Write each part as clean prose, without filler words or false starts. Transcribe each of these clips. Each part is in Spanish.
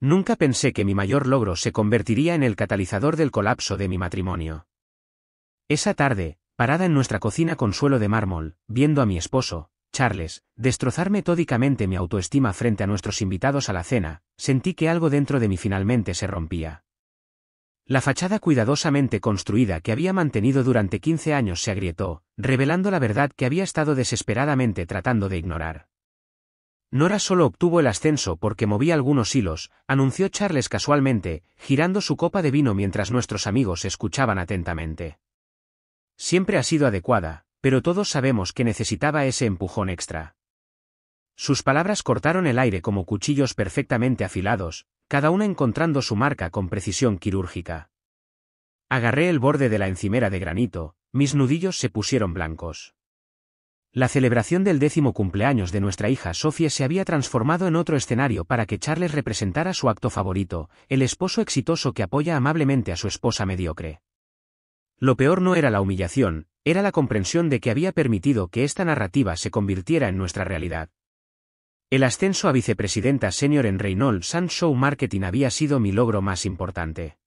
Nunca pensé que mi mayor logro se convertiría en el catalizador del colapso de mi matrimonio. Esa tarde, parada en nuestra cocina con suelo de mármol, viendo a mi esposo, Charles, destrozar metódicamente mi autoestima frente a nuestros invitados a la cena, sentí que algo dentro de mí finalmente se rompía. La fachada cuidadosamente construida que había mantenido durante 15 años se agrietó, revelando la verdad que había estado desesperadamente tratando de ignorar. Nora solo obtuvo el ascenso porque movía algunos hilos, anunció Charles casualmente, girando su copa de vino mientras nuestros amigos escuchaban atentamente. Siempre ha sido adecuada, pero todos sabemos que necesitaba ese empujón extra. Sus palabras cortaron el aire como cuchillos perfectamente afilados, cada una encontrando su marca con precisión quirúrgica. Agarré el borde de la encimera de granito, mis nudillos se pusieron blancos. La celebración del 10º cumpleaños de nuestra hija Sophie se había transformado en otro escenario para que Charles representara su acto favorito, el esposo exitoso que apoya amablemente a su esposa mediocre. Lo peor no era la humillación, era la comprensión de que había permitido que esta narrativa se convirtiera en nuestra realidad. El ascenso a vicepresidenta senior en Reynolds & Show Marketing había sido mi logro más importante.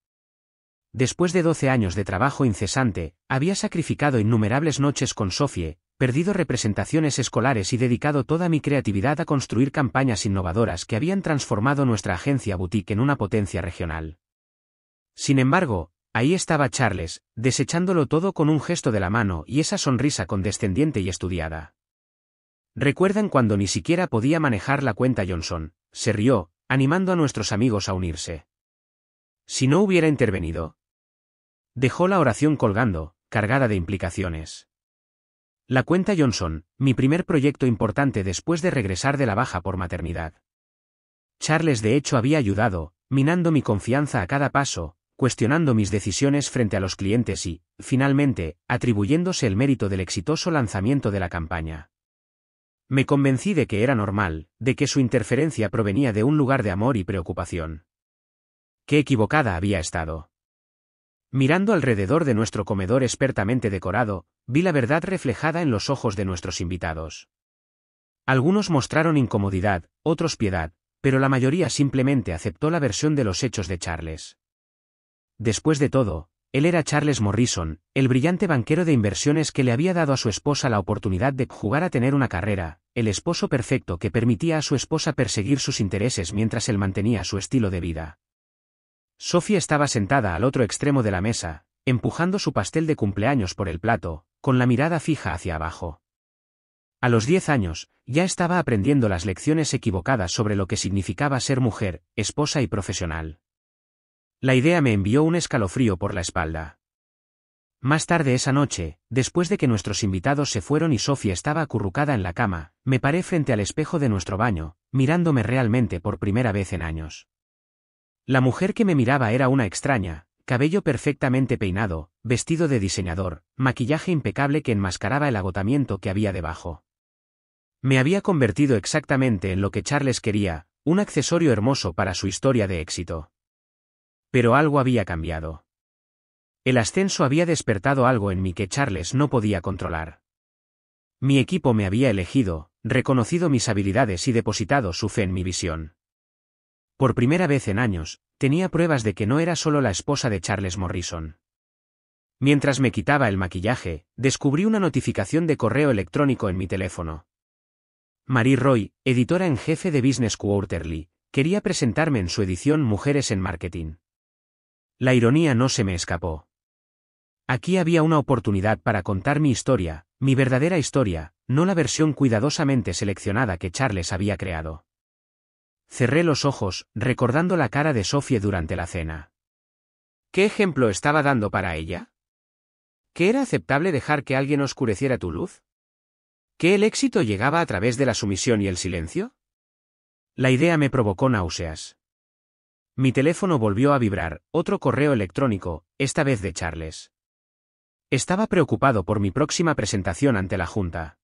Después de 12 años de trabajo incesante, había sacrificado innumerables noches con Sophie, perdido representaciones escolares y dedicado toda mi creatividad a construir campañas innovadoras que habían transformado nuestra agencia boutique en una potencia regional. Sin embargo, ahí estaba Charles, desechándolo todo con un gesto de la mano y esa sonrisa condescendiente y estudiada. ¿Recuerdan cuando ni siquiera podía manejar la cuenta Johnson? Se rió, animando a nuestros amigos a unirse. Si no hubiera intervenido. Dejó la oración colgando, cargada de implicaciones. La cuenta Johnson, mi primer proyecto importante después de regresar de la baja por maternidad. Charles de hecho había ayudado, minando mi confianza a cada paso, cuestionando mis decisiones frente a los clientes y, finalmente, atribuyéndose el mérito del exitoso lanzamiento de la campaña. Me convencí de que era normal, de que su interferencia provenía de un lugar de amor y preocupación. Qué equivocada había estado. Mirando alrededor de nuestro comedor expertamente decorado, vi la verdad reflejada en los ojos de nuestros invitados. Algunos mostraron incomodidad, otros piedad, pero la mayoría simplemente aceptó la versión de los hechos de Charles. Después de todo, él era Charles Morrison, el brillante banquero de inversiones que le había dado a su esposa la oportunidad de jugar a tener una carrera, el esposo perfecto que permitía a su esposa perseguir sus intereses mientras él mantenía su estilo de vida. Sophie estaba sentada al otro extremo de la mesa, empujando su pastel de cumpleaños por el plato, con la mirada fija hacia abajo. A los 10 años, ya estaba aprendiendo las lecciones equivocadas sobre lo que significaba ser mujer, esposa y profesional. La idea me envió un escalofrío por la espalda. Más tarde esa noche, después de que nuestros invitados se fueron y Sophie estaba acurrucada en la cama, me paré frente al espejo de nuestro baño, mirándome realmente por primera vez en años. La mujer que me miraba era una extraña, cabello perfectamente peinado, vestido de diseñador, maquillaje impecable que enmascaraba el agotamiento que había debajo. Me había convertido exactamente en lo que Charles quería, un accesorio hermoso para su historia de éxito. Pero algo había cambiado. El ascenso había despertado algo en mí que Charles no podía controlar. Mi equipo me había elegido, reconocido mis habilidades y depositado su fe en mi visión. Por primera vez en años, tenía pruebas de que no era solo la esposa de Charles Morrison. Mientras me quitaba el maquillaje, descubrí una notificación de correo electrónico en mi teléfono. Marie Roy, editora en jefe de Business Quarterly, quería presentarme en su edición Mujeres en Marketing. La ironía no se me escapó. Aquí había una oportunidad para contar mi historia, mi verdadera historia, no la versión cuidadosamente seleccionada que Charles había creado. Cerré los ojos, recordando la cara de Sophie durante la cena. ¿Qué ejemplo estaba dando para ella? ¿Que era aceptable dejar que alguien oscureciera tu luz? ¿Que el éxito llegaba a través de la sumisión y el silencio? La idea me provocó náuseas. Mi teléfono volvió a vibrar, otro correo electrónico, esta vez de Charles. Estaba preocupado por mi próxima presentación ante la Junta.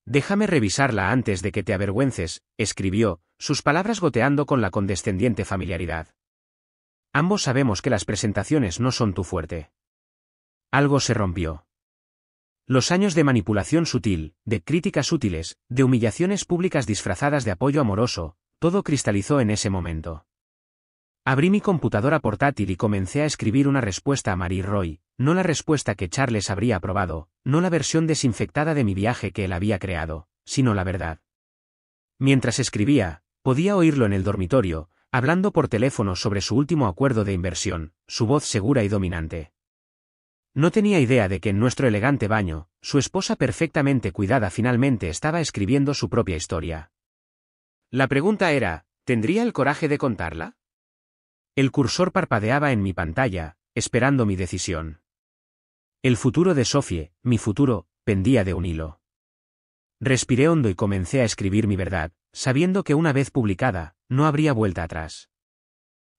Déjame revisarla antes de que te avergüences, escribió, sus palabras goteando con la condescendiente familiaridad. Ambos sabemos que las presentaciones no son tu fuerte. Algo se rompió. Los años de manipulación sutil, de críticas útiles, de humillaciones públicas disfrazadas de apoyo amoroso, todo cristalizó en ese momento. Abrí mi computadora portátil y comencé a escribir una respuesta a Marie Roy, no la respuesta que Charles habría aprobado, no la versión desinfectada de mi viaje que él había creado, sino la verdad. Mientras escribía, podía oírlo en el dormitorio, hablando por teléfono sobre su último acuerdo de inversión, su voz segura y dominante. No tenía idea de que en nuestro elegante baño, su esposa perfectamente cuidada finalmente estaba escribiendo su propia historia. La pregunta era, ¿tendría el coraje de contarla? El cursor parpadeaba en mi pantalla, esperando mi decisión. El futuro de Sophie, mi futuro, pendía de un hilo. Respiré hondo y comencé a escribir mi verdad, sabiendo que una vez publicada, no habría vuelta atrás.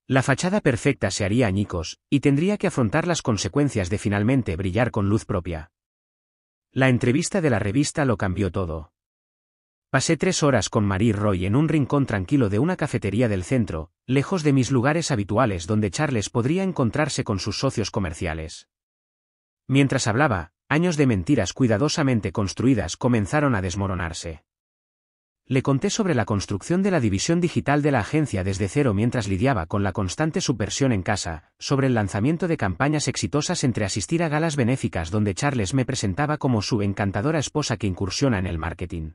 La fachada perfecta se haría añicos, y tendría que afrontar las consecuencias de finalmente brillar con luz propia. La entrevista de la revista lo cambió todo. Pasé 3 horas con Marie Roy en un rincón tranquilo de una cafetería del centro, lejos de mis lugares habituales donde Charles podría encontrarse con sus socios comerciales. Mientras hablaba, años de mentiras cuidadosamente construidas comenzaron a desmoronarse. Le conté sobre la construcción de la división digital de la agencia desde cero mientras lidiaba con la constante subversión en casa, sobre el lanzamiento de campañas exitosas entre asistir a galas benéficas donde Charles me presentaba como su encantadora esposa que incursiona en el marketing.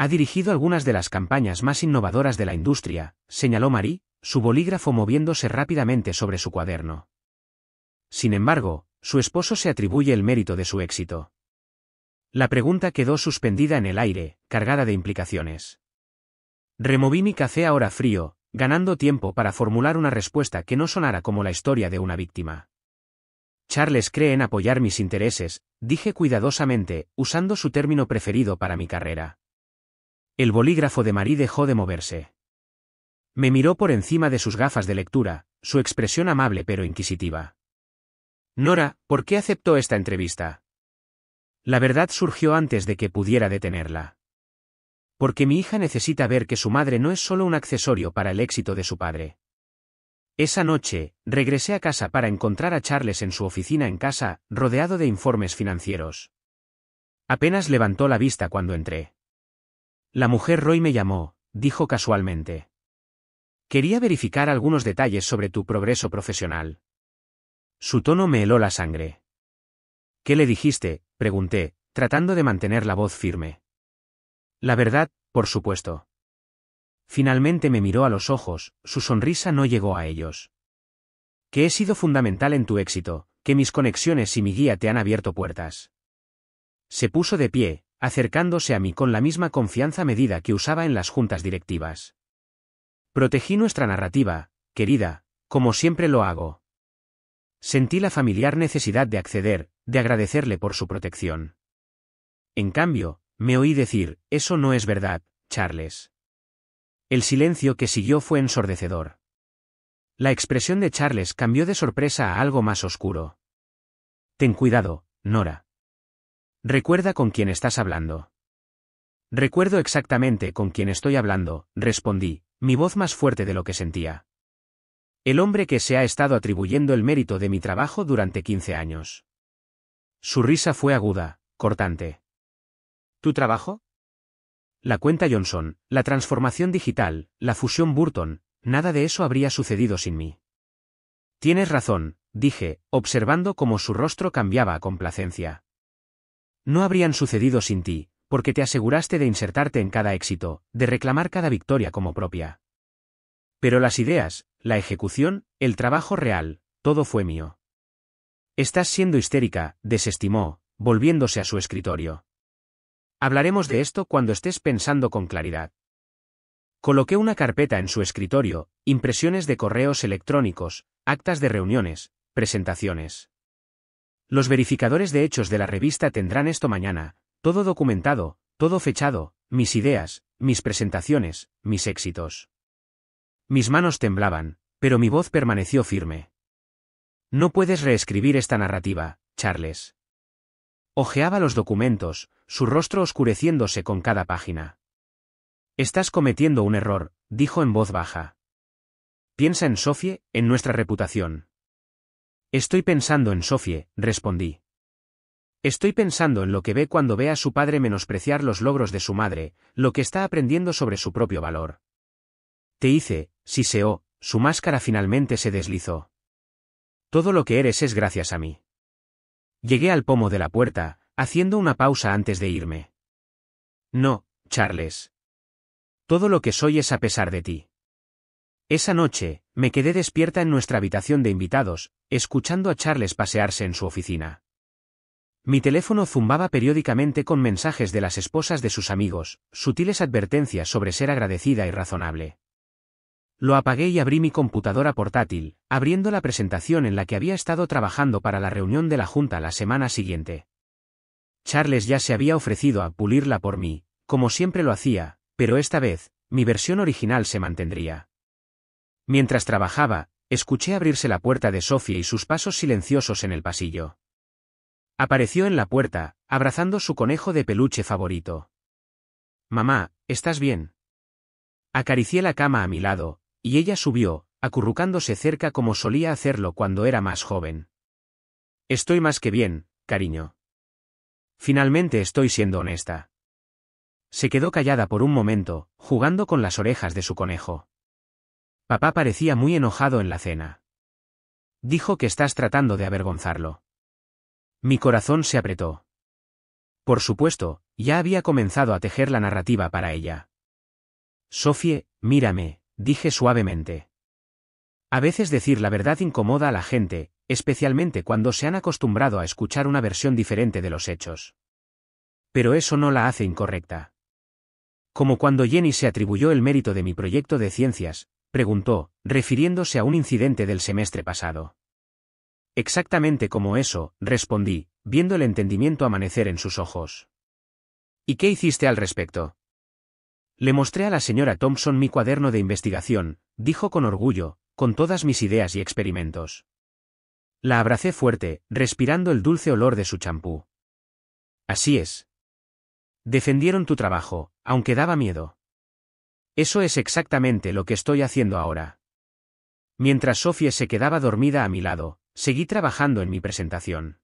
Ha dirigido algunas de las campañas más innovadoras de la industria, señaló Marie, su bolígrafo moviéndose rápidamente sobre su cuaderno. Sin embargo, su esposo se atribuye el mérito de su éxito. La pregunta quedó suspendida en el aire, cargada de implicaciones. Removí mi café ahora frío, ganando tiempo para formular una respuesta que no sonara como la historia de una víctima. Charles cree en apoyar mis intereses, dije cuidadosamente, usando su término preferido para mi carrera. El bolígrafo de Marie dejó de moverse. Me miró por encima de sus gafas de lectura, su expresión amable pero inquisitiva. Nora, ¿por qué aceptó esta entrevista? La verdad surgió antes de que pudiera detenerla. Porque mi hija necesita ver que su madre no es solo un accesorio para el éxito de su padre. Esa noche, regresé a casa para encontrar a Charles en su oficina en casa, rodeado de informes financieros. Apenas levantó la vista cuando entré. La mujer Roy me llamó, dijo casualmente. Quería verificar algunos detalles sobre tu progreso profesional. Su tono me heló la sangre. ¿Qué le dijiste?, pregunté, tratando de mantener la voz firme. La verdad, por supuesto. Finalmente me miró a los ojos, su sonrisa no llegó a ellos. Que he sido fundamental en tu éxito, que mis conexiones y mi guía te han abierto puertas. Se puso de pie, acercándose a mí con la misma confianza medida que usaba en las juntas directivas. Protegí nuestra narrativa, querida, como siempre lo hago. Sentí la familiar necesidad de acceder, de agradecerle por su protección. En cambio, me oí decir, eso no es verdad, Charles. El silencio que siguió fue ensordecedor. La expresión de Charles cambió de sorpresa a algo más oscuro. Ten cuidado, Nora. Recuerda con quién estás hablando. Recuerdo exactamente con quién estoy hablando, respondí, mi voz más fuerte de lo que sentía. El hombre que se ha estado atribuyendo el mérito de mi trabajo durante 15 años. Su risa fue aguda, cortante. ¿Tu trabajo? La cuenta Johnson, la transformación digital, la fusión Burton, nada de eso habría sucedido sin mí. Tienes razón, dije, observando cómo su rostro cambiaba a complacencia. No habrían sucedido sin ti, porque te aseguraste de insertarte en cada éxito, de reclamar cada victoria como propia. Pero las ideas, la ejecución, el trabajo real, todo fue mío. Estás siendo histérica, desestimó, volviéndose a su escritorio. Hablaremos de esto cuando estés pensando con claridad. Coloqué una carpeta en su escritorio, impresiones de correos electrónicos, actas de reuniones, presentaciones. Los verificadores de hechos de la revista tendrán esto mañana, todo documentado, todo fechado, mis ideas, mis presentaciones, mis éxitos. Mis manos temblaban, pero mi voz permaneció firme. No puedes reescribir esta narrativa, Charles. Hojeaba los documentos, su rostro oscureciéndose con cada página. Estás cometiendo un error, dijo en voz baja. Piensa en Sophie, en nuestra reputación. Estoy pensando en Sophie, respondí. Estoy pensando en lo que ve cuando ve a su padre menospreciar los logros de su madre, lo que está aprendiendo sobre su propio valor. Te hice, siseó, su máscara finalmente se deslizó. Todo lo que eres es gracias a mí. Llegué al pomo de la puerta, haciendo una pausa antes de irme. No, Charles. Todo lo que soy es a pesar de ti. Esa noche, me quedé despierta en nuestra habitación de invitados, escuchando a Charles pasearse en su oficina. Mi teléfono zumbaba periódicamente con mensajes de las esposas de sus amigos, sutiles advertencias sobre ser agradecida y razonable. Lo apagué y abrí mi computadora portátil, abriendo la presentación en la que había estado trabajando para la reunión de la junta la semana siguiente. Charles ya se había ofrecido a pulirla por mí, como siempre lo hacía, pero esta vez, mi versión original se mantendría. Mientras trabajaba, escuché abrirse la puerta de Sophie y sus pasos silenciosos en el pasillo. Apareció en la puerta, abrazando su conejo de peluche favorito. «Mamá, ¿estás bien?» Acaricié la cama a mi lado, y ella subió, acurrucándose cerca como solía hacerlo cuando era más joven. «Estoy más que bien, cariño. Finalmente estoy siendo honesta». Se quedó callada por un momento, jugando con las orejas de su conejo. «Papá parecía muy enojado en la cena. Dijo que estás tratando de avergonzarlo». Mi corazón se apretó. Por supuesto, ya había comenzado a tejer la narrativa para ella. «Sophie, mírame», dije suavemente. A veces decir la verdad incomoda a la gente, especialmente cuando se han acostumbrado a escuchar una versión diferente de los hechos. Pero eso no la hace incorrecta. Como cuando Jenny se atribuyó el mérito de mi proyecto de ciencias, preguntó, refiriéndose a un incidente del semestre pasado. Exactamente como eso, respondí, viendo el entendimiento amanecer en sus ojos. ¿Y qué hiciste al respecto? Le mostré a la señora Thompson mi cuaderno de investigación, dijo con orgullo, con todas mis ideas y experimentos. La abracé fuerte, respirando el dulce olor de su champú. Así es. Defendieron tu trabajo, aunque daba miedo. Eso es exactamente lo que estoy haciendo ahora. Mientras Sophie se quedaba dormida a mi lado, seguí trabajando en mi presentación.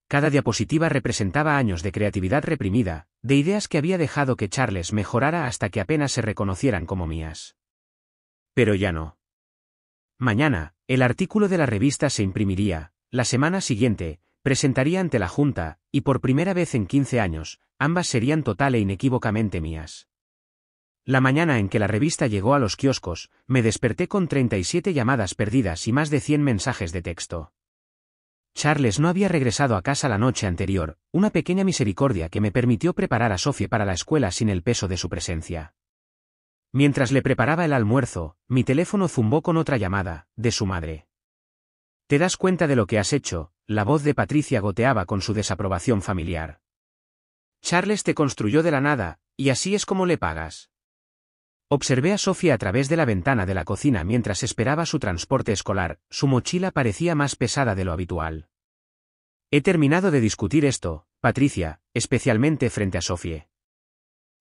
Cada diapositiva representaba años de creatividad reprimida, de ideas que había dejado que Charles mejorara hasta que apenas se reconocieran como mías. Pero ya no. Mañana, el artículo de la revista se imprimiría, la semana siguiente, presentaría ante la Junta, y por primera vez en 15 años, ambas serían total e inequívocamente mías. La mañana en que la revista llegó a los kioscos, me desperté con 37 llamadas perdidas y más de 100 mensajes de texto. Charles no había regresado a casa la noche anterior, una pequeña misericordia que me permitió preparar a Sophie para la escuela sin el peso de su presencia. Mientras le preparaba el almuerzo, mi teléfono zumbó con otra llamada, de su madre. ¿Te das cuenta de lo que has hecho? La voz de Patricia goteaba con su desaprobación familiar. Charles te construyó de la nada, y así es como le pagas. Observé a Sophie a través de la ventana de la cocina mientras esperaba su transporte escolar, su mochila parecía más pesada de lo habitual. He terminado de discutir esto, Patricia, especialmente frente a Sophie.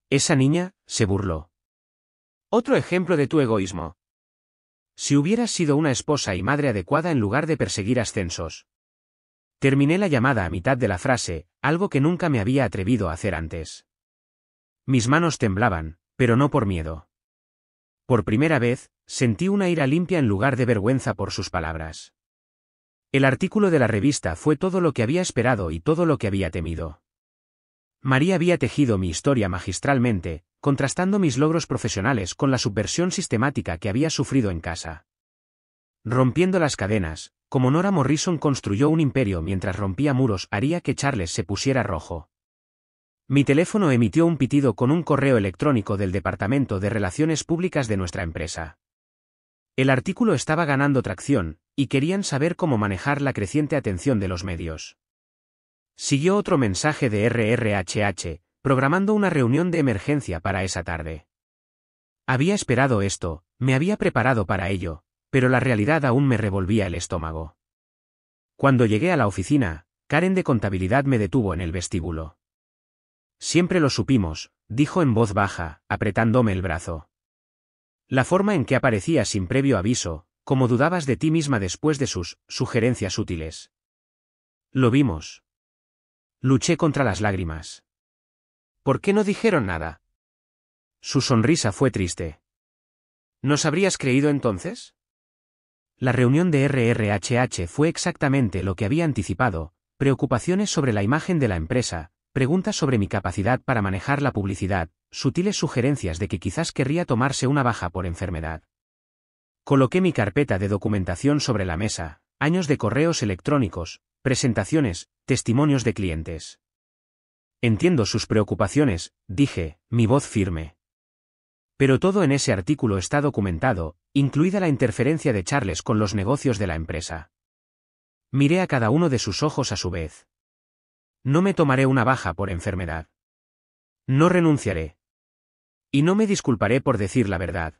Esa niña, se burló. Otro ejemplo de tu egoísmo. Si hubieras sido una esposa y madre adecuada en lugar de perseguir ascensos. Terminé la llamada a mitad de la frase, algo que nunca me había atrevido a hacer antes. Mis manos temblaban, pero no por miedo. Por primera vez, sentí una ira limpia en lugar de vergüenza por sus palabras. El artículo de la revista fue todo lo que había esperado y todo lo que había temido. María había tejido mi historia magistralmente, contrastando mis logros profesionales con la subversión sistemática que había sufrido en casa. Rompiendo las cadenas, como Nora Morrison construyó un imperio mientras rompía muros, haría que Charles se pusiera rojo. Mi teléfono emitió un pitido con un correo electrónico del Departamento de Relaciones Públicas de nuestra empresa. El artículo estaba ganando tracción, y querían saber cómo manejar la creciente atención de los medios. Siguió otro mensaje de RRHH, programando una reunión de emergencia para esa tarde. Había esperado esto, me había preparado para ello, pero la realidad aún me revolvía el estómago. Cuando llegué a la oficina, Karen de contabilidad me detuvo en el vestíbulo. Siempre lo supimos, dijo en voz baja, apretándome el brazo. La forma en que aparecía sin previo aviso, como dudabas de ti misma después de sus sugerencias útiles. Lo vimos. Luché contra las lágrimas. ¿Por qué no dijeron nada? Su sonrisa fue triste. ¿Nos habrías creído entonces? La reunión de RRHH fue exactamente lo que había anticipado: preocupaciones sobre la imagen de la empresa, preguntas sobre mi capacidad para manejar la publicidad, sutiles sugerencias de que quizás querría tomarse una baja por enfermedad. Coloqué mi carpeta de documentación sobre la mesa, años de correos electrónicos, presentaciones, testimonios de clientes. Entiendo sus preocupaciones, dije, mi voz firme. Pero todo en ese artículo está documentado, incluida la interferencia de Charles con los negocios de la empresa. Miré a cada uno de sus ojos a su vez. No me tomaré una baja por enfermedad. No renunciaré. Y no me disculparé por decir la verdad.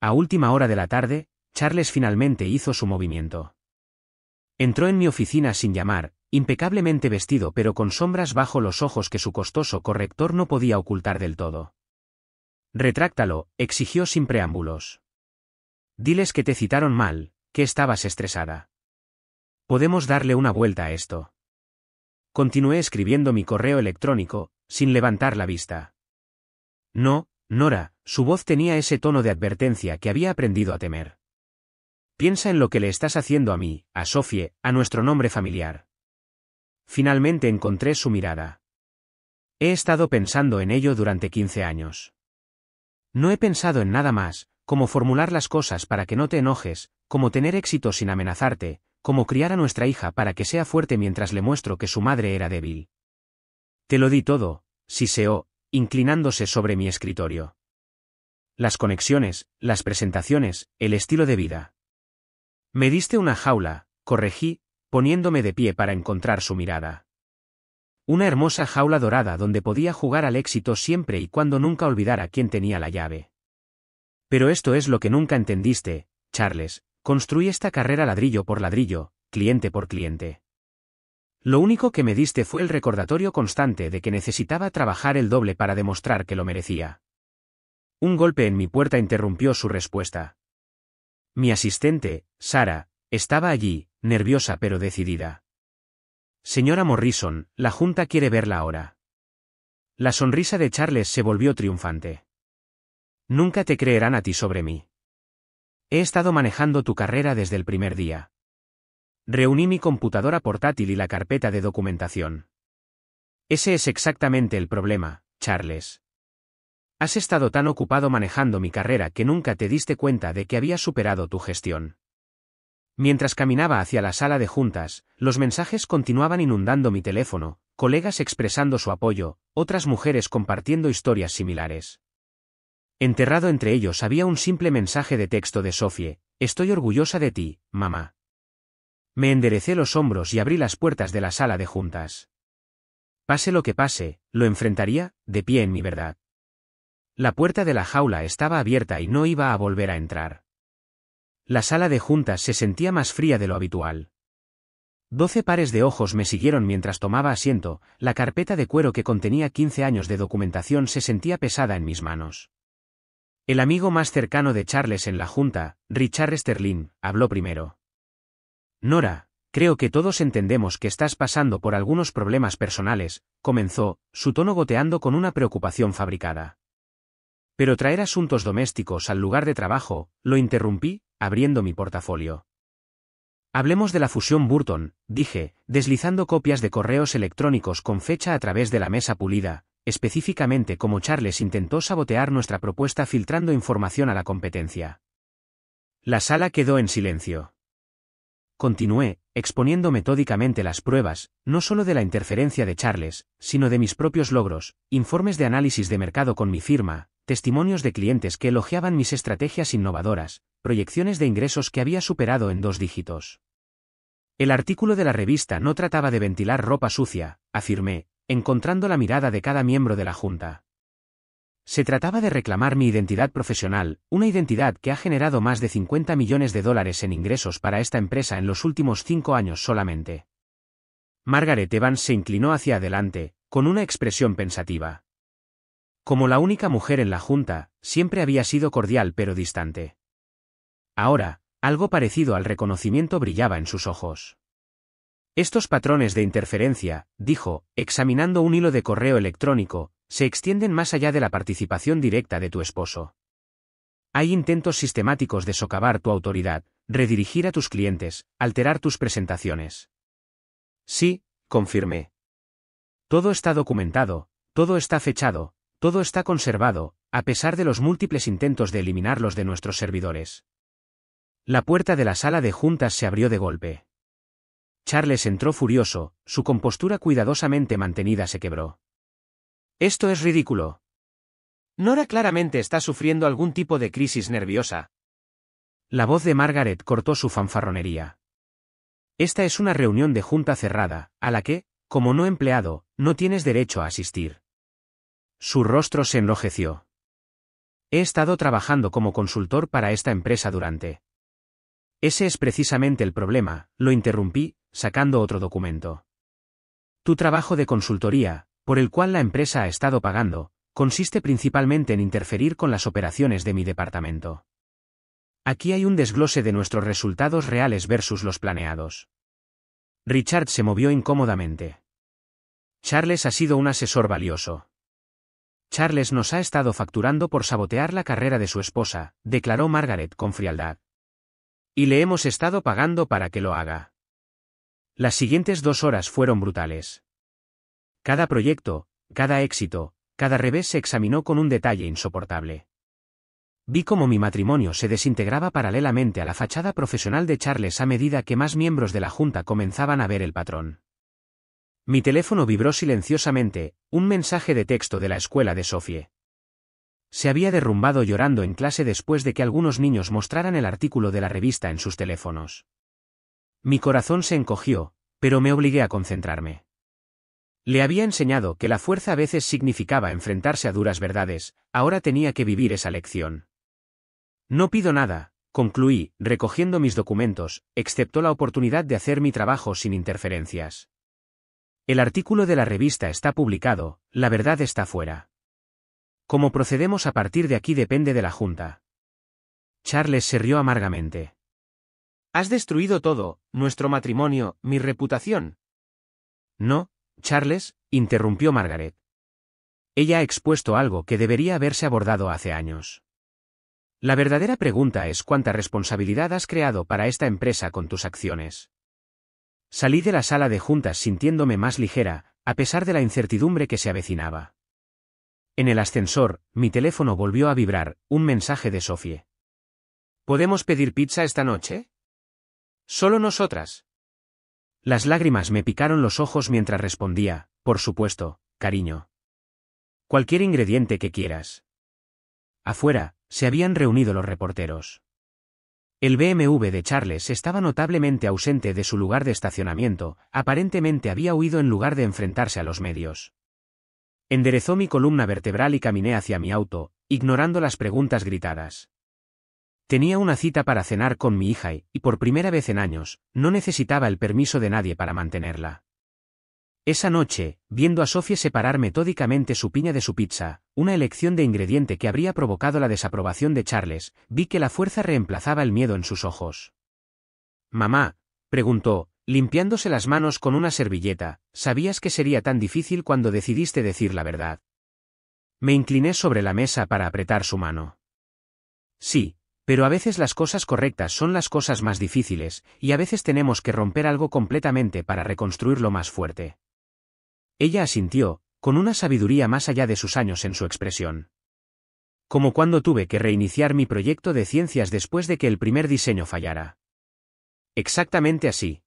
A última hora de la tarde, Charles finalmente hizo su movimiento. Entró en mi oficina sin llamar, impecablemente vestido pero con sombras bajo los ojos que su costoso corrector no podía ocultar del todo. Retráctalo, exigió sin preámbulos. Diles que te citaron mal, que estabas estresada. Podemos darle una vuelta a esto. Continué escribiendo mi correo electrónico, sin levantar la vista. No, Nora, su voz tenía ese tono de advertencia que había aprendido a temer. Piensa en lo que le estás haciendo a mí, a Sophie, a nuestro nombre familiar. Finalmente encontré su mirada. He estado pensando en ello durante 15 años. No he pensado en nada más, como formular las cosas para que no te enojes, como tener éxito sin amenazarte, como criar a nuestra hija para que sea fuerte mientras le muestro que su madre era débil. Te lo di todo, siseó, inclinándose sobre mi escritorio. Las conexiones, las presentaciones, el estilo de vida. Me diste una jaula, corregí, poniéndome de pie para encontrar su mirada. Una hermosa jaula dorada donde podía jugar al éxito siempre y cuando nunca olvidara quién tenía la llave. Pero esto es lo que nunca entendiste, Charles: construí esta carrera ladrillo por ladrillo, cliente por cliente. Lo único que me diste fue el recordatorio constante de que necesitaba trabajar el doble para demostrar que lo merecía. Un golpe en mi puerta interrumpió su respuesta. Mi asistente, Sara, estaba allí, nerviosa pero decidida. Señora Morrison, la junta quiere verla ahora. La sonrisa de Charles se volvió triunfante. Nunca te creerán a ti sobre mí. He estado manejando tu carrera desde el primer día. Reuní mi computadora portátil y la carpeta de documentación. Ese es exactamente el problema, Charles. Has estado tan ocupado manejando mi carrera que nunca te diste cuenta de que había superado tu gestión. Mientras caminaba hacia la sala de juntas, los mensajes continuaban inundando mi teléfono, colegas expresando su apoyo, otras mujeres compartiendo historias similares. Enterrado entre ellos había un simple mensaje de texto de Sophie: estoy orgullosa de ti, mamá. Me enderecé los hombros y abrí las puertas de la sala de juntas. Pase lo que pase, lo enfrentaría, de pie en mi verdad. La puerta de la jaula estaba abierta y no iba a volver a entrar. La sala de juntas se sentía más fría de lo habitual. 12 pares de ojos me siguieron mientras tomaba asiento, la carpeta de cuero que contenía 15 años de documentación se sentía pesada en mis manos. El amigo más cercano de Charles en la junta, Richard Sterling, habló primero. Nora, creo que todos entendemos que estás pasando por algunos problemas personales, comenzó, su tono goteando con una preocupación fabricada. Pero traer asuntos domésticos al lugar de trabajo, lo interrumpí, abriendo mi portafolio. Hablemos de la fusión Burton, dije, deslizando copias de correos electrónicos con fecha a través de la mesa pulida, específicamente como Charles intentó sabotear nuestra propuesta filtrando información a la competencia. La sala quedó en silencio. Continué, exponiendo metódicamente las pruebas, no solo de la interferencia de Charles, sino de mis propios logros, informes de análisis de mercado con mi firma, testimonios de clientes que elogiaban mis estrategias innovadoras, proyecciones de ingresos que había superado en 2 dígitos. El artículo de la revista no trataba de ventilar ropa sucia, afirmé, encontrando la mirada de cada miembro de la junta. Se trataba de reclamar mi identidad profesional, una identidad que ha generado más de $50 millones en ingresos para esta empresa en los últimos 5 años solamente. Margaret Evans se inclinó hacia adelante, con una expresión pensativa. Como la única mujer en la junta, siempre había sido cordial pero distante. Ahora, algo parecido al reconocimiento brillaba en sus ojos. Estos patrones de interferencia, dijo, examinando un hilo de correo electrónico, se extienden más allá de la participación directa de tu esposo. Hay intentos sistemáticos de socavar tu autoridad, redirigir a tus clientes, alterar tus presentaciones. Sí, confirmé. Todo está documentado, todo está fechado, todo está conservado, a pesar de los múltiples intentos de eliminarlos de nuestros servidores. La puerta de la sala de juntas se abrió de golpe. Charles entró furioso, su compostura cuidadosamente mantenida se quebró. Esto es ridículo. Nora claramente está sufriendo algún tipo de crisis nerviosa. La voz de Margaret cortó su fanfarronería. Esta es una reunión de junta cerrada, a la que, como no empleado, no tienes derecho a asistir. Su rostro se enrojeció. He estado trabajando como consultor para esta empresa durante. Ese es precisamente el problema, lo interrumpí, sacando otro documento. Tu trabajo de consultoría, por el cual la empresa ha estado pagando, consiste principalmente en interferir con las operaciones de mi departamento. Aquí hay un desglose de nuestros resultados reales versus los planeados. Richard se movió incómodamente. Charles ha sido un asesor valioso. Charles nos ha estado facturando por sabotear la carrera de su esposa, declaró Margaret con frialdad. Y le hemos estado pagando para que lo haga. Las siguientes 2 horas fueron brutales. Cada proyecto, cada éxito, cada revés se examinó con un detalle insoportable. Vi cómo mi matrimonio se desintegraba paralelamente a la fachada profesional de Charles a medida que más miembros de la junta comenzaban a ver el patrón. Mi teléfono vibró silenciosamente, un mensaje de texto de la escuela de Sophie. Se había derrumbado llorando en clase después de que algunos niños mostraran el artículo de la revista en sus teléfonos. Mi corazón se encogió, pero me obligué a concentrarme. Le había enseñado que la fuerza a veces significaba enfrentarse a duras verdades, ahora tenía que vivir esa lección. No pido nada, concluí, recogiendo mis documentos, excepto la oportunidad de hacer mi trabajo sin interferencias. El artículo de la revista está publicado, la verdad está fuera. Cómo procedemos a partir de aquí depende de la junta. Charles se rió amargamente. Has destruido todo, nuestro matrimonio, mi reputación. No, Charles, interrumpió Margaret. Ella ha expuesto algo que debería haberse abordado hace años. La verdadera pregunta es cuánta responsabilidad has creado para esta empresa con tus acciones. Salí de la sala de juntas sintiéndome más ligera, a pesar de la incertidumbre que se avecinaba. En el ascensor, mi teléfono volvió a vibrar, un mensaje de Sophie. ¿Podemos pedir pizza esta noche? Solo nosotras. Las lágrimas me picaron los ojos mientras respondía, por supuesto, cariño. Cualquier ingrediente que quieras. Afuera, se habían reunido los reporteros. El BMW de Charles estaba notablemente ausente de su lugar de estacionamiento, aparentemente había huido en lugar de enfrentarse a los medios. Enderezó mi columna vertebral y caminé hacia mi auto, ignorando las preguntas gritadas. Tenía una cita para cenar con mi hija y, por primera vez en años, no necesitaba el permiso de nadie para mantenerla. Esa noche, viendo a Sophie separar metódicamente su piña de su pizza, una elección de ingrediente que habría provocado la desaprobación de Charles, vi que la fuerza reemplazaba el miedo en sus ojos. «Mamá», preguntó, limpiándose las manos con una servilleta, «¿sabías que sería tan difícil cuando decidiste decir la verdad?» Me incliné sobre la mesa para apretar su mano. «Sí, pero a veces las cosas correctas son las cosas más difíciles, y a veces tenemos que romper algo completamente para reconstruirlo más fuerte». Ella asintió, con una sabiduría más allá de sus años en su expresión. Como cuando tuve que reiniciar mi proyecto de ciencias después de que el primer diseño fallara. Exactamente así.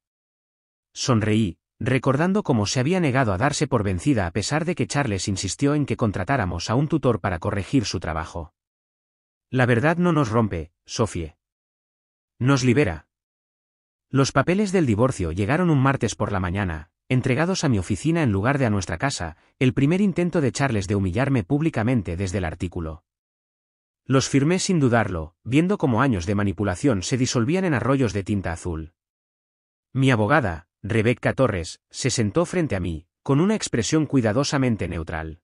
Sonreí, recordando cómo se había negado a darse por vencida a pesar de que Charles insistió en que contratáramos a un tutor para corregir su trabajo. La verdad no nos rompe, Sophie. Nos libera. Los papeles del divorcio llegaron un martes por la mañana, entregados a mi oficina en lugar de a nuestra casa, el primer intento de Charles de humillarme públicamente desde el artículo. Los firmé sin dudarlo, viendo cómo años de manipulación se disolvían en arroyos de tinta azul. Mi abogada, Rebecca Torres, se sentó frente a mí, con una expresión cuidadosamente neutral.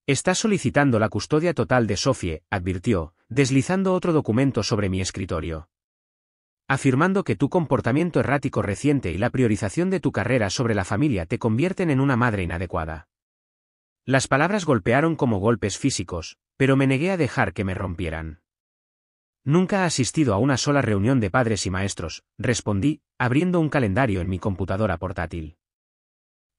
«Estás solicitando la custodia total de Sophie», advirtió, deslizando otro documento sobre mi escritorio. «Afirmando que tu comportamiento errático reciente y la priorización de tu carrera sobre la familia te convierten en una madre inadecuada». Las palabras golpearon como golpes físicos, pero me negué a dejar que me rompieran. Nunca ha asistido a una sola reunión de padres y maestros, respondí, abriendo un calendario en mi computadora portátil.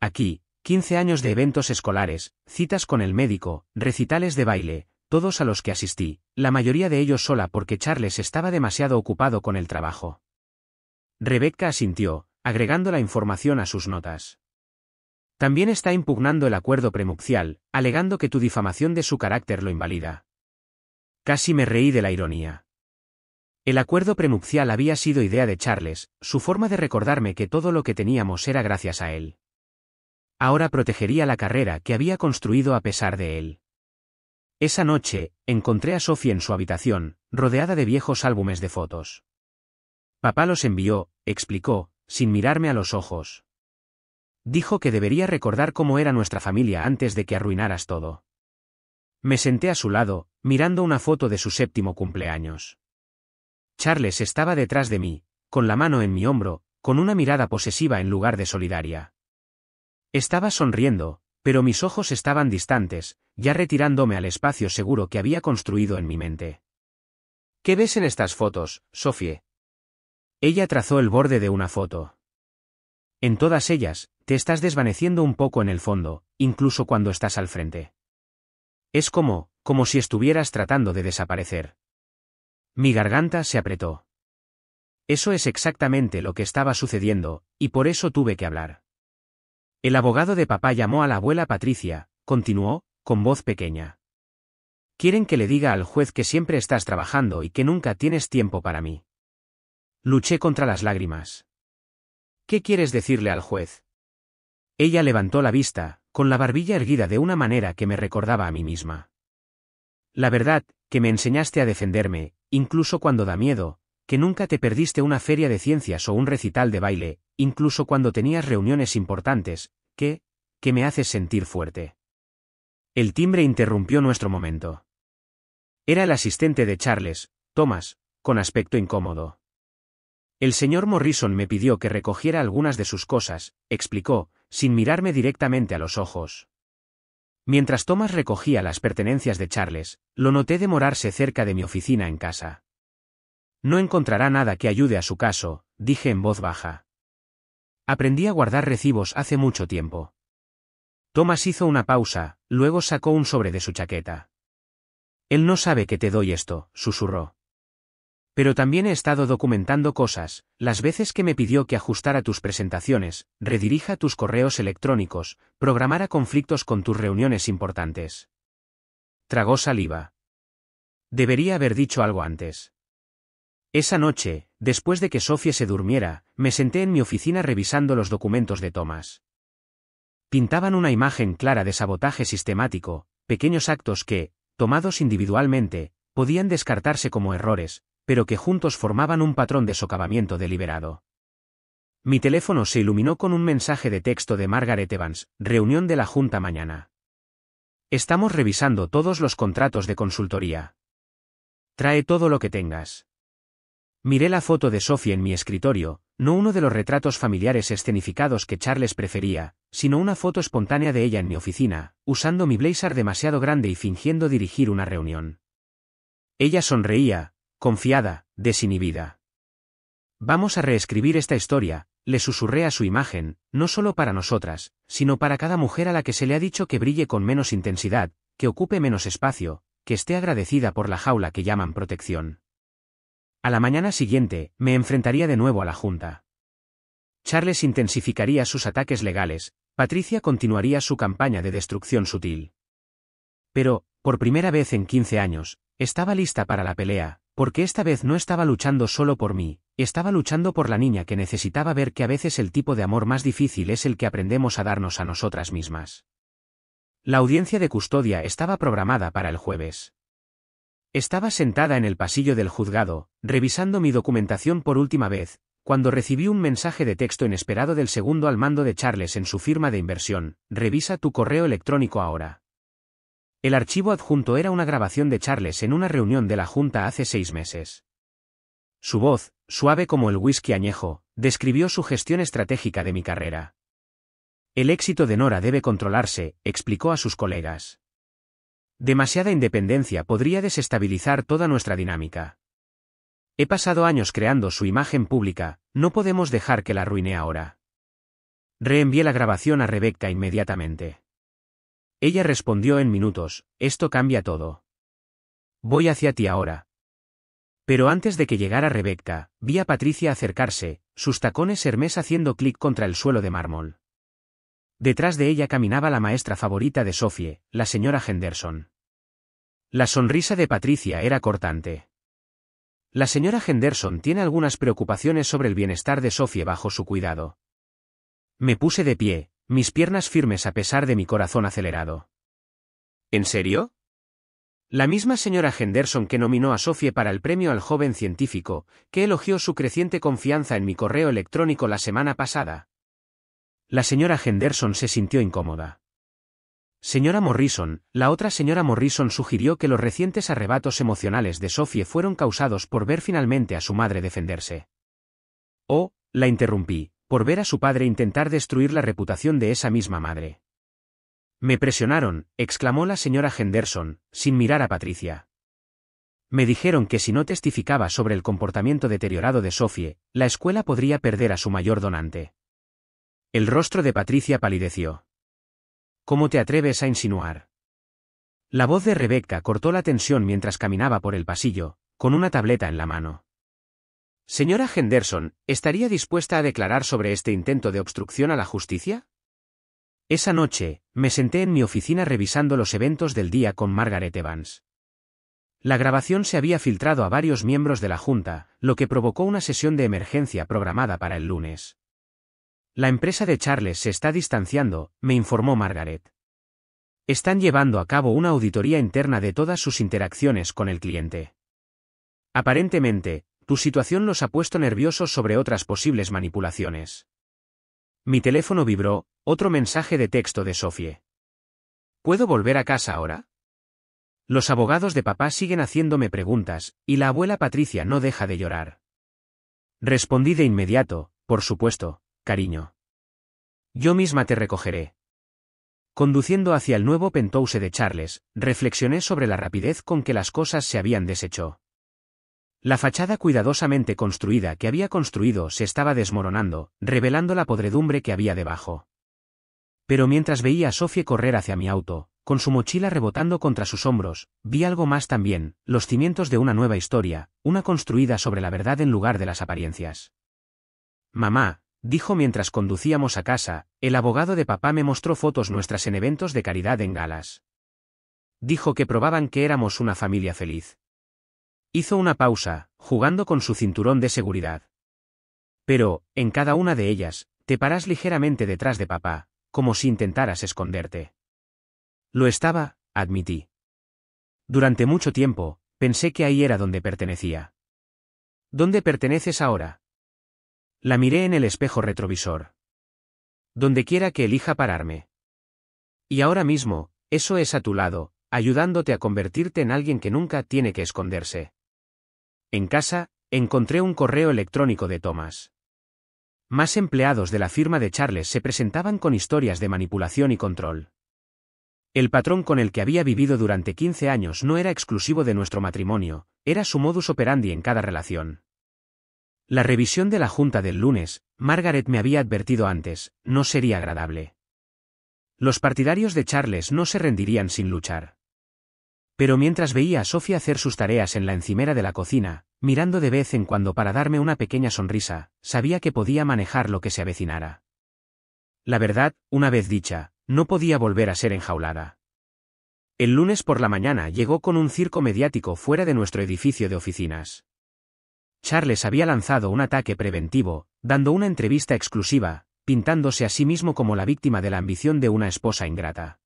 Aquí, 15 años de eventos escolares, citas con el médico, recitales de baile, todos a los que asistí, la mayoría de ellos sola porque Charles estaba demasiado ocupado con el trabajo. Rebecca asintió, agregando la información a sus notas. También está impugnando el acuerdo prenupcial, alegando que tu difamación de su carácter lo invalida. Casi me reí de la ironía. El acuerdo prenupcial había sido idea de Charles, su forma de recordarme que todo lo que teníamos era gracias a él. Ahora protegería la carrera que había construido a pesar de él. Esa noche, encontré a Sophie en su habitación, rodeada de viejos álbumes de fotos. Papá los envió, explicó, sin mirarme a los ojos. Dijo que debería recordar cómo era nuestra familia antes de que arruinaras todo. Me senté a su lado, mirando una foto de su 7º cumpleaños. Charles estaba detrás de mí, con la mano en mi hombro, con una mirada posesiva en lugar de solidaria. Estaba sonriendo, pero mis ojos estaban distantes, ya retirándome al espacio seguro que había construido en mi mente. ¿Qué ves en estas fotos, Sophie? Ella trazó el borde de una foto. En todas ellas, te estás desvaneciendo un poco en el fondo, incluso cuando estás al frente. Es como si estuvieras tratando de desaparecer. Mi garganta se apretó. Eso es exactamente lo que estaba sucediendo, y por eso tuve que hablar. El abogado de papá llamó a la abuela Patricia, continuó, con voz pequeña. Quieren que le diga al juez que siempre estás trabajando y que nunca tienes tiempo para mí. Luché contra las lágrimas. ¿Qué quieres decirle al juez? Ella levantó la vista, con la barbilla erguida de una manera que me recordaba a mí misma. La verdad, que me enseñaste a defenderme, incluso cuando da miedo, que nunca te perdiste una feria de ciencias o un recital de baile, incluso cuando tenías reuniones importantes, que me haces sentir fuerte. El timbre interrumpió nuestro momento. Era el asistente de Charles, Thomas, con aspecto incómodo. El señor Morrison me pidió que recogiera algunas de sus cosas, explicó, sin mirarme directamente a los ojos. Mientras Thomas recogía las pertenencias de Charles, lo noté demorarse cerca de mi oficina en casa. No encontrará nada que ayude a su caso, dije en voz baja. Aprendí a guardar recibos hace mucho tiempo. Thomas hizo una pausa, luego sacó un sobre de su chaqueta. Él no sabe que te doy esto, susurró. Pero también he estado documentando cosas, las veces que me pidió que ajustara tus presentaciones, redirija tus correos electrónicos, programara conflictos con tus reuniones importantes. Tragó saliva. Debería haber dicho algo antes. Esa noche, después de que Sophie se durmiera, me senté en mi oficina revisando los documentos de Thomas. Pintaban una imagen clara de sabotaje sistemático, pequeños actos que, tomados individualmente, podían descartarse como errores, pero que juntos formaban un patrón de socavamiento deliberado. Mi teléfono se iluminó con un mensaje de texto de Margaret Evans, reunión de la Junta mañana. Estamos revisando todos los contratos de consultoría. Trae todo lo que tengas. Miré la foto de Sophie en mi escritorio, no uno de los retratos familiares escenificados que Charles prefería, sino una foto espontánea de ella en mi oficina, usando mi blazer demasiado grande y fingiendo dirigir una reunión. Ella sonreía, confiada, desinhibida. Vamos a reescribir esta historia, le susurré a su imagen, no solo para nosotras, sino para cada mujer a la que se le ha dicho que brille con menos intensidad, que ocupe menos espacio, que esté agradecida por la jaula que llaman protección. A la mañana siguiente, me enfrentaría de nuevo a la Junta. Charles intensificaría sus ataques legales, Patricia continuaría su campaña de destrucción sutil. Pero, por primera vez en 15 años, estaba lista para la pelea, porque esta vez no estaba luchando solo por mí, estaba luchando por la niña que necesitaba ver que a veces el tipo de amor más difícil es el que aprendemos a darnos a nosotras mismas. La audiencia de custodia estaba programada para el jueves. Estaba sentada en el pasillo del juzgado, revisando mi documentación por última vez, cuando recibí un mensaje de texto inesperado del segundo al mando de Charles en su firma de inversión: revisa tu correo electrónico ahora. El archivo adjunto era una grabación de Charles en una reunión de la Junta hace 6 meses. Su voz, suave como el whisky añejo, describió su gestión estratégica de mi carrera. El éxito de Nora debe controlarse, explicó a sus colegas. Demasiada independencia podría desestabilizar toda nuestra dinámica. He pasado años creando su imagen pública, no podemos dejar que la arruine ahora. Reenvié la grabación a Rebecca inmediatamente. Ella respondió en minutos, esto cambia todo. Voy hacia ti ahora. Pero antes de que llegara Rebecca, vi a Patricia acercarse, sus tacones Hermès haciendo clic contra el suelo de mármol. Detrás de ella caminaba la maestra favorita de Sophie, la señora Henderson. La sonrisa de Patricia era cortante. La señora Henderson tiene algunas preocupaciones sobre el bienestar de Sophie bajo su cuidado. Me puse de pie, mis piernas firmes a pesar de mi corazón acelerado. ¿En serio? La misma señora Henderson que nominó a Sophie para el premio al joven científico, que elogió su creciente confianza en mi correo electrónico la semana pasada. La señora Henderson se sintió incómoda. Señora Morrison, la otra señora Morrison sugirió que los recientes arrebatos emocionales de Sophie fueron causados por ver finalmente a su madre defenderse. Oh, la interrumpí, por ver a su padre intentar destruir la reputación de esa misma madre. Me presionaron, exclamó la señora Henderson, sin mirar a Patricia. Me dijeron que si no testificaba sobre el comportamiento deteriorado de Sophie, la escuela podría perder a su mayor donante. El rostro de Patricia palideció. ¿Cómo te atreves a insinuar? La voz de Rebecca cortó la tensión mientras caminaba por el pasillo, con una tableta en la mano. Señora Henderson, ¿estaría dispuesta a declarar sobre este intento de obstrucción a la justicia? Esa noche, me senté en mi oficina revisando los eventos del día con Margaret Evans. La grabación se había filtrado a varios miembros de la Junta, lo que provocó una sesión de emergencia programada para el lunes. La empresa de Charles se está distanciando, me informó Margaret. Están llevando a cabo una auditoría interna de todas sus interacciones con el cliente. Aparentemente, tu situación los ha puesto nerviosos sobre otras posibles manipulaciones. Mi teléfono vibró, otro mensaje de texto de Sophie. ¿Puedo volver a casa ahora? Los abogados de papá siguen haciéndome preguntas, y la abuela Patricia no deja de llorar. Respondí de inmediato, por supuesto, cariño. Yo misma te recogeré. Conduciendo hacia el nuevo penthouse de Charles, reflexioné sobre la rapidez con que las cosas se habían deshecho. La fachada cuidadosamente construida que había construido se estaba desmoronando, revelando la podredumbre que había debajo. Pero mientras veía a Sophie correr hacia mi auto, con su mochila rebotando contra sus hombros, vi algo más también, los cimientos de una nueva historia, una construida sobre la verdad en lugar de las apariencias. Mamá, dijo mientras conducíamos a casa, el abogado de papá me mostró fotos nuestras en eventos de caridad en galas. Dijo que probaban que éramos una familia feliz. Hizo una pausa, jugando con su cinturón de seguridad. Pero, en cada una de ellas, te paras ligeramente detrás de papá, como si intentaras esconderte. Lo estaba, admití. Durante mucho tiempo, pensé que ahí era donde pertenecía. ¿Dónde perteneces ahora? La miré en el espejo retrovisor. Donde quiera que elija pararme. Y ahora mismo, eso es a tu lado, ayudándote a convertirte en alguien que nunca tiene que esconderse. En casa, encontré un correo electrónico de Thomas. Más empleados de la firma de Charles se presentaban con historias de manipulación y control. El patrón con el que había vivido durante 15 años no era exclusivo de nuestro matrimonio, era su modus operandi en cada relación. La revisión de la junta del lunes, Margaret me había advertido antes, no sería agradable. Los partidarios de Charles no se rendirían sin luchar. Pero mientras veía a Sophie hacer sus tareas en la encimera de la cocina, mirando de vez en cuando para darme una pequeña sonrisa, sabía que podía manejar lo que se avecinara. La verdad, una vez dicha, no podía volver a ser enjaulada. El lunes por la mañana llegó con un circo mediático fuera de nuestro edificio de oficinas. Charles había lanzado un ataque preventivo, dando una entrevista exclusiva, pintándose a sí mismo como la víctima de la ambición de una esposa ingrata.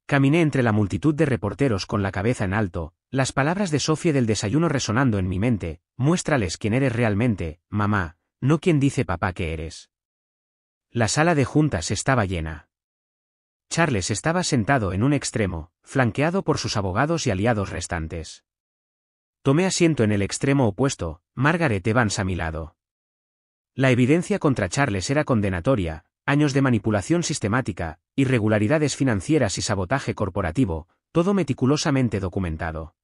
Caminé entre la multitud de reporteros con la cabeza en alto, las palabras de Sophie del desayuno resonando en mi mente, muéstrales quién eres realmente, mamá, no quien dice papá que eres. La sala de juntas estaba llena. Charles estaba sentado en un extremo, flanqueado por sus abogados y aliados restantes. Tomé asiento en el extremo opuesto, Margaret Evans a mi lado. La evidencia contra Charles era condenatoria, años de manipulación sistemática, irregularidades financieras y sabotaje corporativo, todo meticulosamente documentado.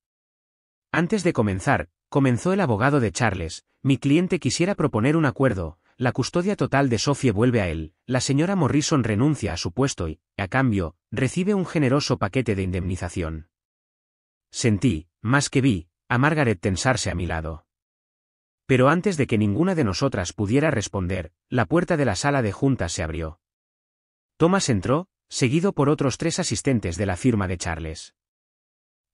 Antes de comenzar, comenzó el abogado de Charles, mi cliente quisiera proponer un acuerdo, la custodia total de Sophie vuelve a él, la señora Morrison renuncia a su puesto y, a cambio, recibe un generoso paquete de indemnización. Sentí, más que vi, a Margaret tensarse a mi lado. Pero antes de que ninguna de nosotras pudiera responder, la puerta de la sala de juntas se abrió. Thomas entró, seguido por otros 3 asistentes de la firma de Charles.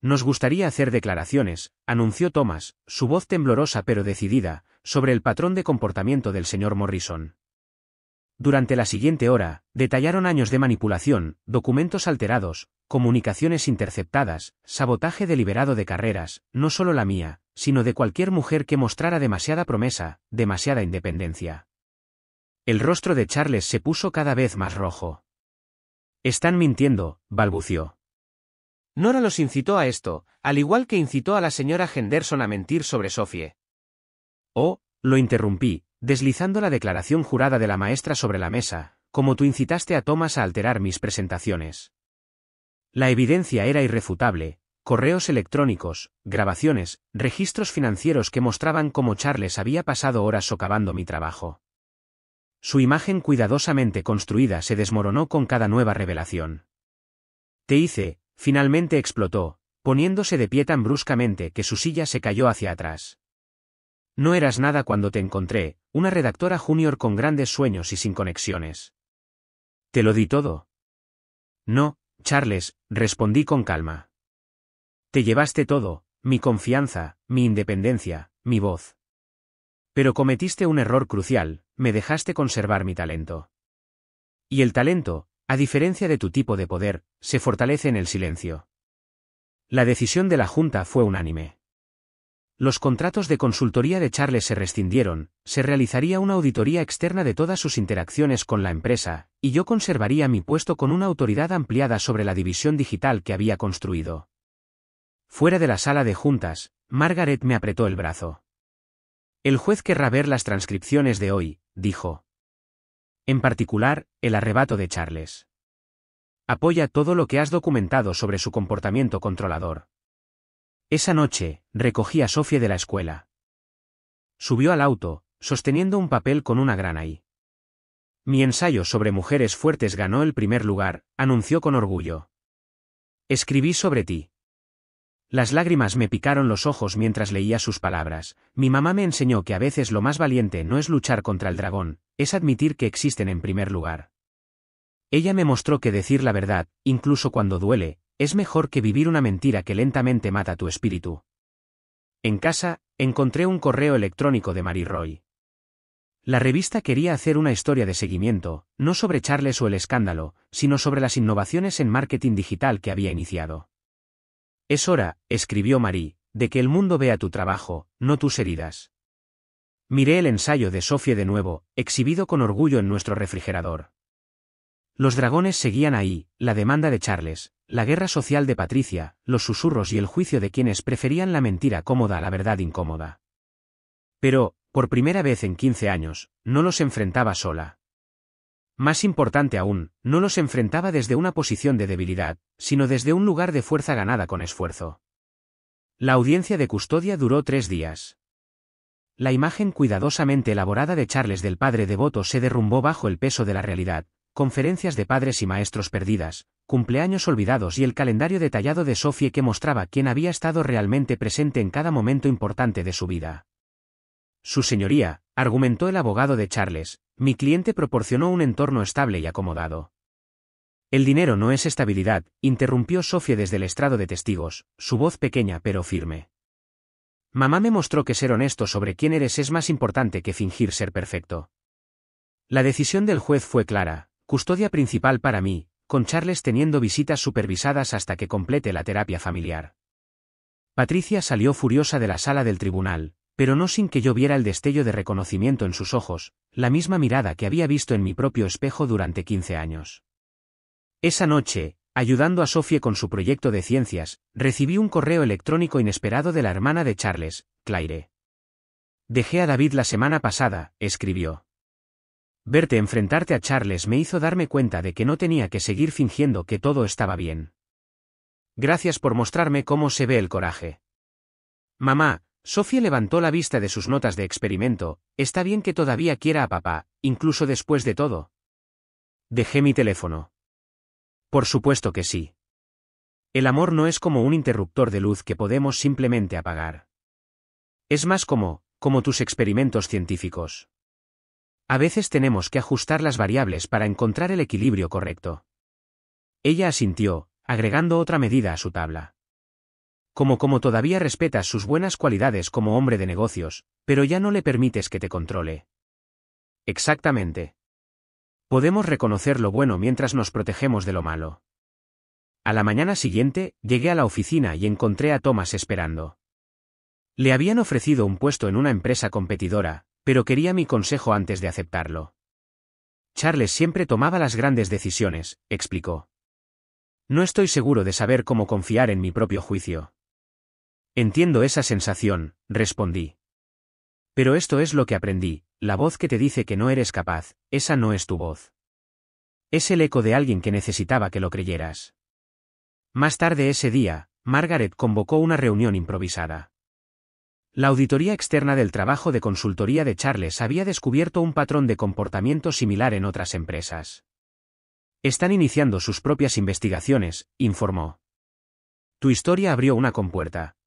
Nos gustaría hacer declaraciones, anunció Thomas, su voz temblorosa pero decidida, sobre el patrón de comportamiento del señor Morrison. Durante la siguiente hora, detallaron años de manipulación, documentos alterados, comunicaciones interceptadas, sabotaje deliberado de carreras, no solo la mía, sino de cualquier mujer que mostrara demasiada promesa, demasiada independencia. El rostro de Charles se puso cada vez más rojo. Están mintiendo, balbució. Nora los incitó a esto, al igual que incitó a la señora Henderson a mentir sobre Sophie. Oh, lo interrumpí, deslizando la declaración jurada de la maestra sobre la mesa, como tú incitaste a Thomas a alterar mis presentaciones. La evidencia era irrefutable, correos electrónicos, grabaciones, registros financieros que mostraban cómo Charles había pasado horas socavando mi trabajo. Su imagen cuidadosamente construida se desmoronó con cada nueva revelación. Te hice, finalmente explotó, poniéndose de pie tan bruscamente que su silla se cayó hacia atrás. No eras nada cuando te encontré, una redactora junior con grandes sueños y sin conexiones. ¿Te lo di todo? No, Charles, respondí con calma. Te llevaste todo, mi confianza, mi independencia, mi voz. Pero cometiste un error crucial, me dejaste conservar mi talento. Y el talento, a diferencia de tu tipo de poder, se fortalece en el silencio. La decisión de la Junta fue unánime. Los contratos de consultoría de Charles se rescindieron, se realizaría una auditoría externa de todas sus interacciones con la empresa, y yo conservaría mi puesto con una autoridad ampliada sobre la división digital que había construido. Fuera de la sala de juntas, Margaret me apretó el brazo. El juez querrá ver las transcripciones de hoy, dijo. En particular, el arrebato de Charles. Apoya todo lo que has documentado sobre su comportamiento controlador. Esa noche, recogí a Sophie de la escuela. Subió al auto, sosteniendo un papel con una grana I. Mi ensayo sobre mujeres fuertes ganó el primer lugar, anunció con orgullo. Escribí sobre ti. Las lágrimas me picaron los ojos mientras leía sus palabras. Mi mamá me enseñó que a veces lo más valiente no es luchar contra el dragón, es admitir que existen en primer lugar. Ella me mostró que decir la verdad, incluso cuando duele, es mejor que vivir una mentira que lentamente mata tu espíritu. En casa, encontré un correo electrónico de Mary Roy. La revista quería hacer una historia de seguimiento, no sobre Charles o el escándalo, sino sobre las innovaciones en marketing digital que había iniciado. Es hora, escribió Marie, de que el mundo vea tu trabajo, no tus heridas. Miré el ensayo de Sophie de nuevo, exhibido con orgullo en nuestro refrigerador. Los dragones seguían ahí, la demanda de Charles, la guerra social de Patricia, los susurros y el juicio de quienes preferían la mentira cómoda a la verdad incómoda. Pero, por primera vez en 15 años, no los enfrentaba sola. Más importante aún, no los enfrentaba desde una posición de debilidad, sino desde un lugar de fuerza ganada con esfuerzo. La audiencia de custodia duró 3 días. La imagen cuidadosamente elaborada de Charles del padre devoto se derrumbó bajo el peso de la realidad. Conferencias de padres y maestros perdidas, cumpleaños olvidados y el calendario detallado de Sophie que mostraba quién había estado realmente presente en cada momento importante de su vida. Su señoría, argumentó el abogado de Charles, mi cliente proporcionó un entorno estable y acomodado. El dinero no es estabilidad, interrumpió Sophie desde el estrado de testigos, su voz pequeña pero firme. Mamá me mostró que ser honesto sobre quién eres es más importante que fingir ser perfecto. La decisión del juez fue clara. Custodia principal para mí, con Charles teniendo visitas supervisadas hasta que complete la terapia familiar. Patricia salió furiosa de la sala del tribunal, pero no sin que yo viera el destello de reconocimiento en sus ojos, la misma mirada que había visto en mi propio espejo durante 15 años. Esa noche, ayudando a Sophie con su proyecto de ciencias, recibí un correo electrónico inesperado de la hermana de Charles, Claire. Dejé a David la semana pasada, escribió. Verte enfrentarte a Charles me hizo darme cuenta de que no tenía que seguir fingiendo que todo estaba bien. Gracias por mostrarme cómo se ve el coraje. Mamá, Sophie levantó la vista de sus notas de experimento, está bien que todavía quiera a papá, incluso después de todo. Dejé mi teléfono. Por supuesto que sí. El amor no es como un interruptor de luz que podemos simplemente apagar. Es más como tus experimentos científicos. A veces tenemos que ajustar las variables para encontrar el equilibrio correcto. Ella asintió, agregando otra medida a su tabla. Como todavía respetas sus buenas cualidades como hombre de negocios, pero ya no le permites que te controle. Exactamente. Podemos reconocer lo bueno mientras nos protegemos de lo malo. A la mañana siguiente, llegué a la oficina y encontré a Thomas esperando. Le habían ofrecido un puesto en una empresa competidora, pero quería mi consejo antes de aceptarlo. Charles siempre tomaba las grandes decisiones, explicó. No estoy seguro de saber cómo confiar en mi propio juicio. Entiendo esa sensación, respondí. Pero esto es lo que aprendí, la voz que te dice que no eres capaz, esa no es tu voz. Es el eco de alguien que necesitaba que lo creyeras. Más tarde ese día, Margaret convocó una reunión improvisada. La auditoría externa del trabajo de consultoría de Charles había descubierto un patrón de comportamiento similar en otras empresas. Están iniciando sus propias investigaciones, informó. Tu historia abrió una compuerta.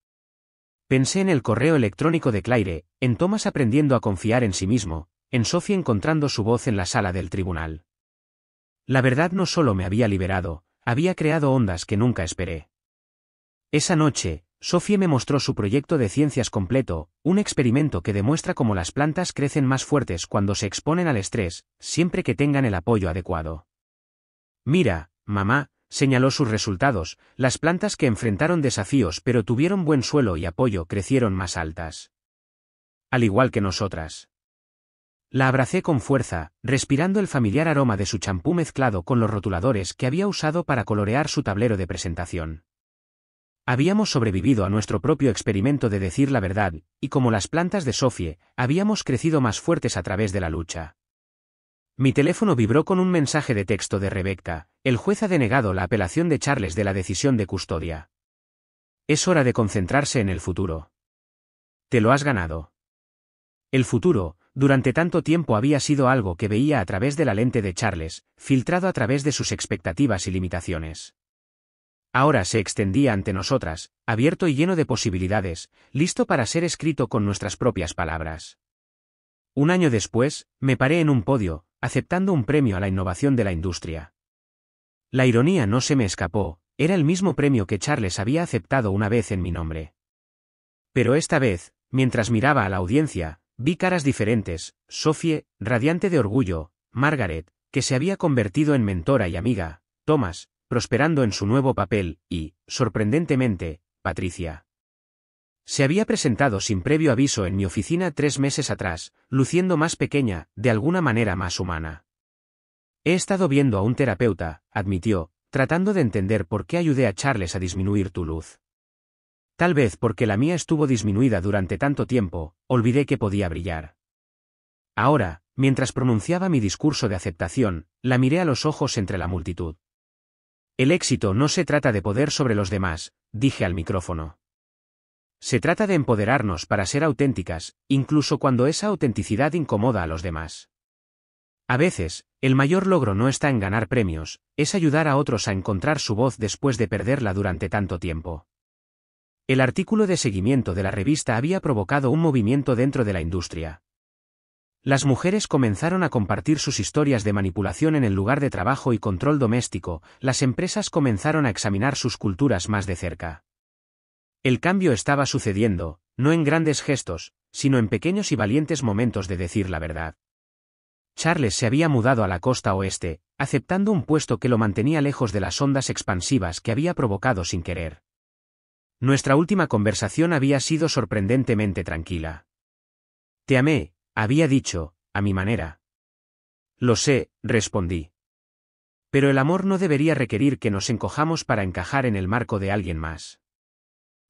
Pensé en el correo electrónico de Claire, en Thomas aprendiendo a confiar en sí mismo, en Sophie encontrando su voz en la sala del tribunal. La verdad no solo me había liberado, había creado ondas que nunca esperé. Esa noche, Sophie me mostró su proyecto de ciencias completo, un experimento que demuestra cómo las plantas crecen más fuertes cuando se exponen al estrés, siempre que tengan el apoyo adecuado. Mira, mamá, señaló sus resultados, las plantas que enfrentaron desafíos pero tuvieron buen suelo y apoyo crecieron más altas. Al igual que nosotras. La abracé con fuerza, respirando el familiar aroma de su champú mezclado con los rotuladores que había usado para colorear su tablero de presentación. Habíamos sobrevivido a nuestro propio experimento de decir la verdad, y como las plantas de Sophie, habíamos crecido más fuertes a través de la lucha. Mi teléfono vibró con un mensaje de texto de Rebecca, el juez ha denegado la apelación de Charles de la decisión de custodia. Es hora de concentrarse en el futuro. Te lo has ganado. El futuro, durante tanto tiempo había sido algo que veía a través de la lente de Charles, filtrado a través de sus expectativas y limitaciones. Ahora se extendía ante nosotras, abierto y lleno de posibilidades, listo para ser escrito con nuestras propias palabras. Un año después, me paré en un podio, aceptando un premio a la innovación de la industria. La ironía no se me escapó, era el mismo premio que Charles había aceptado una vez en mi nombre. Pero esta vez, mientras miraba a la audiencia, vi caras diferentes, Sophie, radiante de orgullo, Margaret, que se había convertido en mentora y amiga, Thomas, prosperando en su nuevo papel, y, sorprendentemente, Patricia. Se había presentado sin previo aviso en mi oficina 3 meses atrás, luciendo más pequeña, de alguna manera más humana. He estado viendo a un terapeuta, admitió, tratando de entender por qué ayudé a Charles a disminuir tu luz. Tal vez porque la mía estuvo disminuida durante tanto tiempo, olvidé que podía brillar. Ahora, mientras pronunciaba mi discurso de aceptación, la miré a los ojos entre la multitud. El éxito no se trata de poder sobre los demás, dije al micrófono. Se trata de empoderarnos para ser auténticas, incluso cuando esa autenticidad incomoda a los demás. A veces, el mayor logro no está en ganar premios, es ayudar a otros a encontrar su voz después de perderla durante tanto tiempo. El artículo de seguimiento de la revista había provocado un movimiento dentro de la industria. Las mujeres comenzaron a compartir sus historias de manipulación en el lugar de trabajo y control doméstico, las empresas comenzaron a examinar sus culturas más de cerca. El cambio estaba sucediendo, no en grandes gestos, sino en pequeños y valientes momentos de decir la verdad. Charles se había mudado a la costa oeste, aceptando un puesto que lo mantenía lejos de las ondas expansivas que había provocado sin querer. Nuestra última conversación había sido sorprendentemente tranquila. Te amé, había dicho, a mi manera. Lo sé, respondí. Pero el amor no debería requerir que nos encojamos para encajar en el marco de alguien más.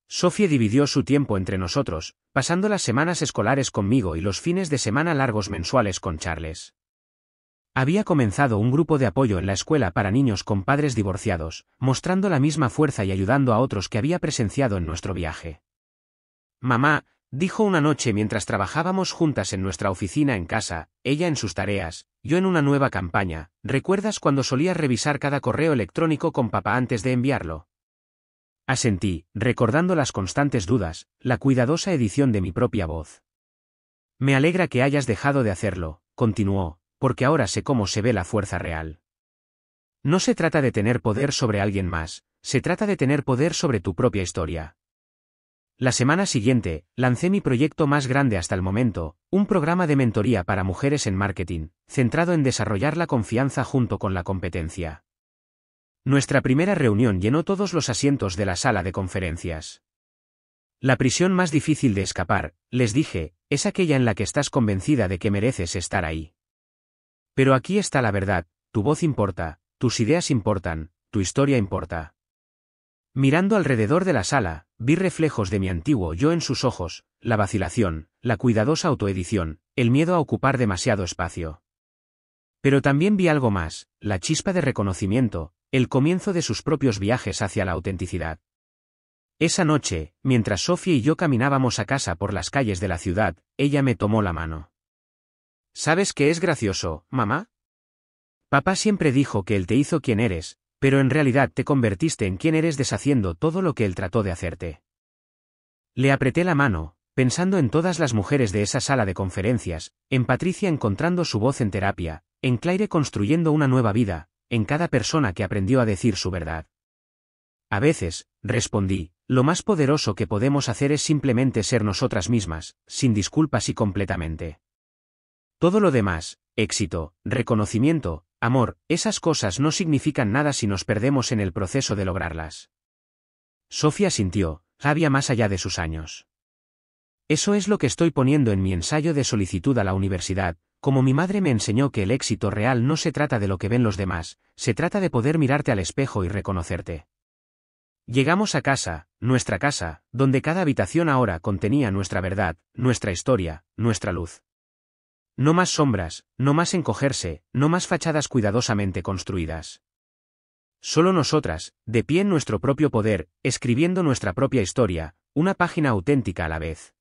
Sophie dividió su tiempo entre nosotros, pasando las semanas escolares conmigo y los fines de semana largos mensuales con Charles. Había comenzado un grupo de apoyo en la escuela para niños con padres divorciados, mostrando la misma fuerza y ayudando a otros que había presenciado en nuestro viaje. Mamá, dijo una noche mientras trabajábamos juntas en nuestra oficina en casa, ella en sus tareas, yo en una nueva campaña, ¿recuerdas cuando solías revisar cada correo electrónico con papá antes de enviarlo? Asentí, recordando las constantes dudas, la cuidadosa edición de mi propia voz. Me alegra que hayas dejado de hacerlo, continuó, porque ahora sé cómo se ve la fuerza real. No se trata de tener poder sobre alguien más, se trata de tener poder sobre tu propia historia. La semana siguiente, lancé mi proyecto más grande hasta el momento, un programa de mentoría para mujeres en marketing, centrado en desarrollar la confianza junto con la competencia. Nuestra primera reunión llenó todos los asientos de la sala de conferencias. La prisión más difícil de escapar, les dije, es aquella en la que estás convencida de que mereces estar ahí. Pero aquí está la verdad, tu voz importa, tus ideas importan, tu historia importa. Mirando alrededor de la sala, vi reflejos de mi antiguo yo en sus ojos, la vacilación, la cuidadosa autoedición, el miedo a ocupar demasiado espacio. Pero también vi algo más, la chispa de reconocimiento, el comienzo de sus propios viajes hacia la autenticidad. Esa noche, mientras Sofía y yo caminábamos a casa por las calles de la ciudad, ella me tomó la mano. ¿Sabes qué es gracioso, mamá? Papá siempre dijo que él te hizo quien eres, pero en realidad te convertiste en quien eres deshaciendo todo lo que él trató de hacerte. Le apreté la mano, pensando en todas las mujeres de esa sala de conferencias, en Patricia encontrando su voz en terapia, en Claire construyendo una nueva vida, en cada persona que aprendió a decir su verdad. A veces, respondí, lo más poderoso que podemos hacer es simplemente ser nosotras mismas, sin disculpas y completamente. Todo lo demás, éxito, reconocimiento, amor, esas cosas no significan nada si nos perdemos en el proceso de lograrlas. Sofía sintió, sabia más allá de sus años. Eso es lo que estoy poniendo en mi ensayo de solicitud a la universidad, como mi madre me enseñó que el éxito real no se trata de lo que ven los demás, se trata de poder mirarte al espejo y reconocerte. Llegamos a casa, nuestra casa, donde cada habitación ahora contenía nuestra verdad, nuestra historia, nuestra luz. No más sombras, no más encogerse, no más fachadas cuidadosamente construidas. Solo nosotras, de pie en nuestro propio poder, escribiendo nuestra propia historia, una página auténtica a la vez.